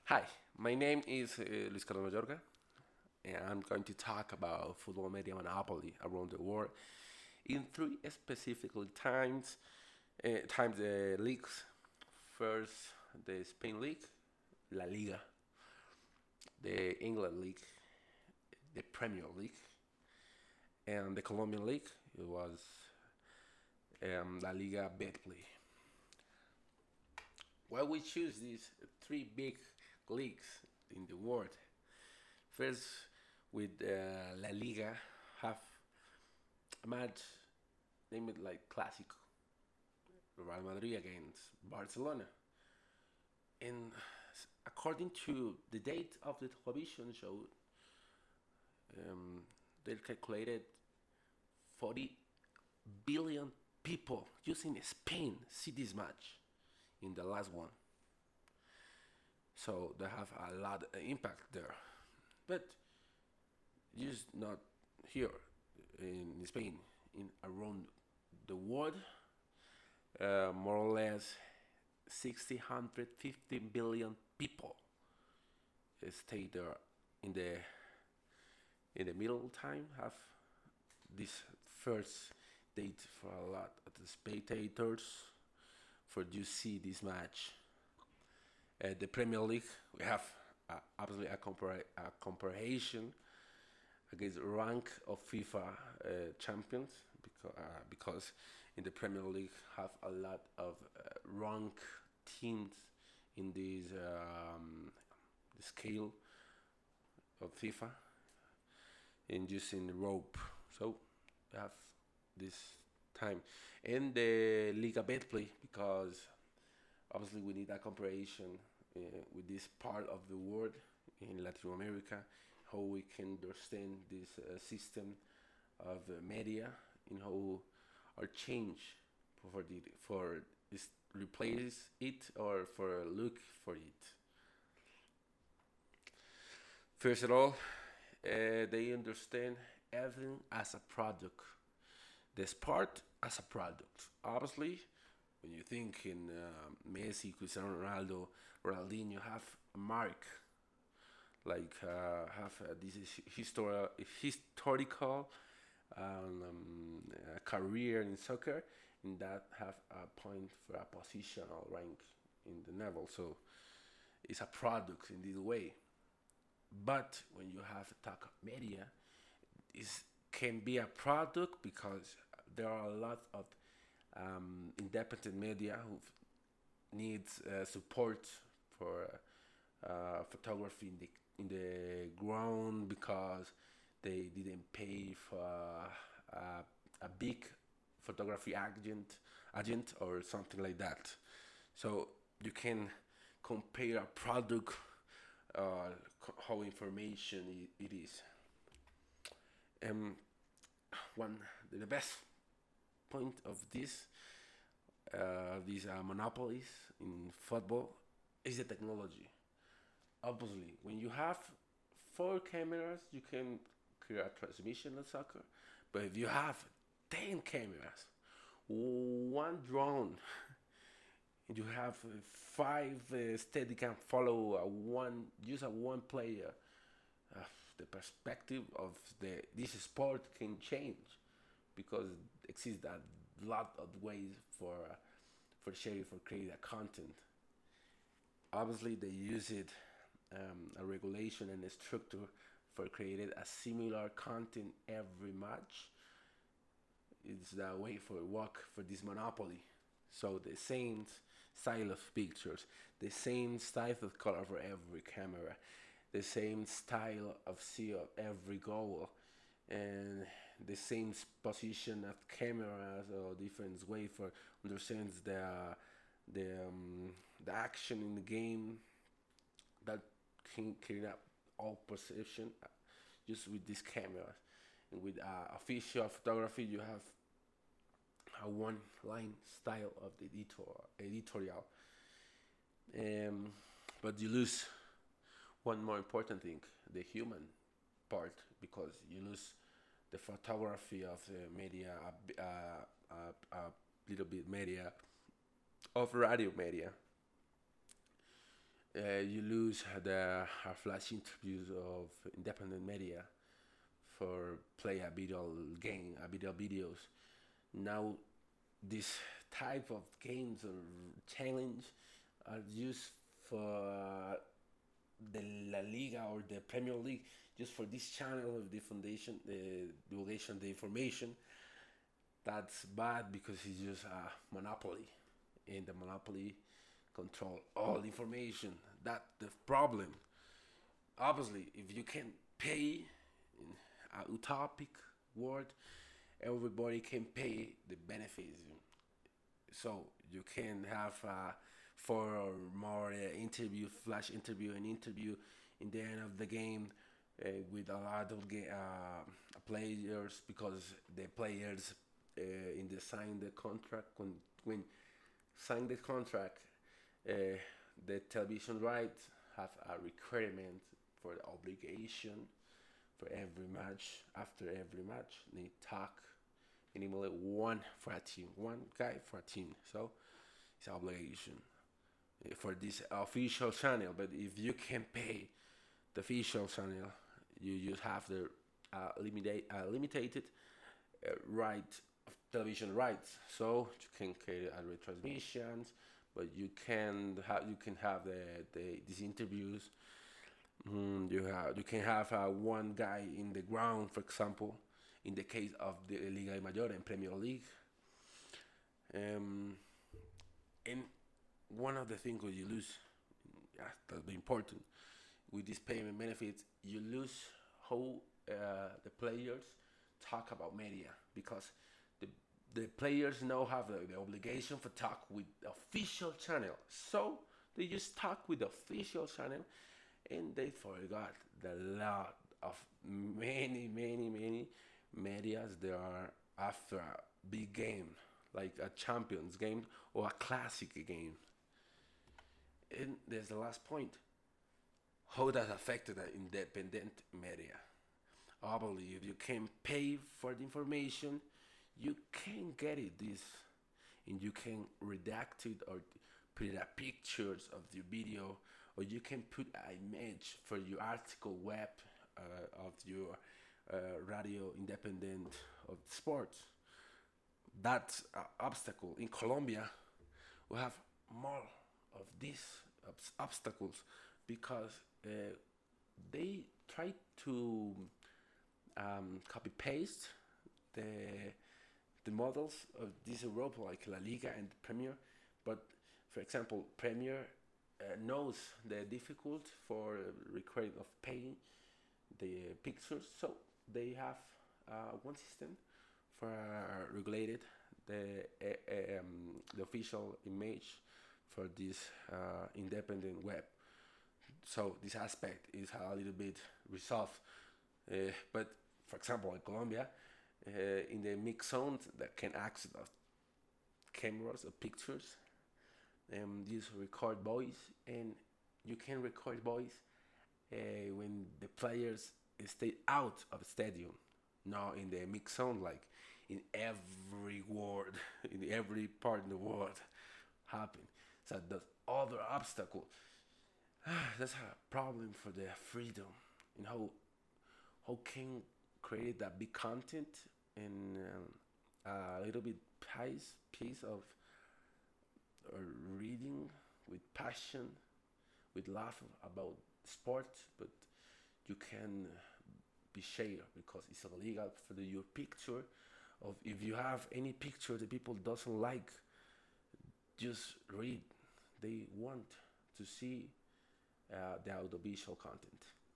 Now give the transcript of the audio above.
Hi, my name is Luis Carlos Mayorga, and I'm going to talk about football media monopoly around the world in three specifically times leagues. First, the Spain League, La Liga, the England League, the Premier League, and the Colombian League. It was La Liga Betplay. Why we choose these three big leagues in the world? First, with La Liga, have a match named like Clásico, Real Madrid against Barcelona. And according to the date of the television show, um, they calculated 40 billion people using Spain see this match in the last one. So they have a lot of impact there. But just not here in Spain, in around the world, more or less 650 billion people stay there in the middle time have this first date for a lot of the spectators for you see this match. The Premier League we have obviously a comparison against rank of FIFA champions because in the Premier League have a lot of rank teams in this scale of FIFA and using rope. So we have this time and the Liga Betplay because obviously we need a comparison with this part of the world in Latin America, how we can understand this system of media and how our change for this replace it or for look for it. First of all, they understand everything as a product. The sport as a product. Obviously, when you think in Messi, Cristiano Ronaldo, Ronaldinho have a mark like have this is historical career in soccer, and that have a point for a positional rank in the level. So it's a product in this way. But when you have talk media, it can be a product because there are a lot of independent media who needs support for photography in the ground because they didn't pay for a big photography agent or something like that. So you can compare a product, how information it is. Um, one the best point of these monopolies in football is the technology. Obviously, when you have four cameras, you can create a transmission of soccer. But if you have 10 cameras, one drone, and you have five steady can follow a one, use a one player, uh, the perspective of this sport can change because exists a lot of ways for sharing for creating a content. Obviously, they use it a regulation and a structure for creating a similar content every match. It's the way for work for this monopoly. So the same style of pictures, the same style of color for every camera, the same style of see of every goal, and the same position of cameras or different way for understands the the action in the game that can clean up all perception just with these cameras. And with official photography, you have a one line style of the editorial. Um, but you lose one more important thing, the human part, because you lose the photography of the media, a little bit media, of radio media. You lose the flash interviews of independent media for play a video game, a video videos. Now, this type of games or challenge are used for the La Liga or the Premier League, just for this channel of the foundation, the divulgation, the information. That's bad because it's just a monopoly, and the monopoly control all information. That's the problem. Obviously, if you can pay in a utopic world, everybody can pay the benefits. So you can have four or more interview, flash interview, and interview in the end of the game with a lot of players, because the players in the sign the contract, when sign the contract, uh, the television rights have a requirement for the obligation for every match. After every match, they talk minimally one for a team, one guy for a team. So it's an obligation for this official channel. But if you can pay the official channel, you just have the limited right of television rights. So you can create retransmissions, but you can have these interviews. You can have one guy in the ground, for example, in the case of the Liga Mayor and Premier League. Um, and one of the things that you lose, yeah, that's important with these payment benefits, you lose how the players talk about media, because the the players now have the obligation for talk with the official channel. So they just talk with the official channel, and they forgot the lot of many medias there are after a big game, like a champions game or a classic game. And there's the last point. How that affected the independent media. I believe you can pay for the information, you can get it this, and you can redact it or put a pictures of the video, or you can put an image for your article web of your radio independent of sports. That's an obstacle. In Colombia, we have more of these obstacles because uh, they try to copy paste the the models of this Europa, like La Liga and Premier. But for example, Premier knows the difficult for recording of paying the pictures, so they have one system for regulated the official image for this independent web. So this aspect is a little bit resolved. But for example, in Colombia, in the mix zones that can access of cameras or pictures, these record voice, and you can record voice when the players stay out of the stadium, not in the mix zone, like in every world, in every part in the world happen. So the other obstacle, that's a problem for the freedom, and how can create that big content and a little bit piece of reading with passion, with love about sports, but you can be shared because it's illegal for your picture. Of if you have any picture that people doesn't like, just read. They want to see the audiovisual content.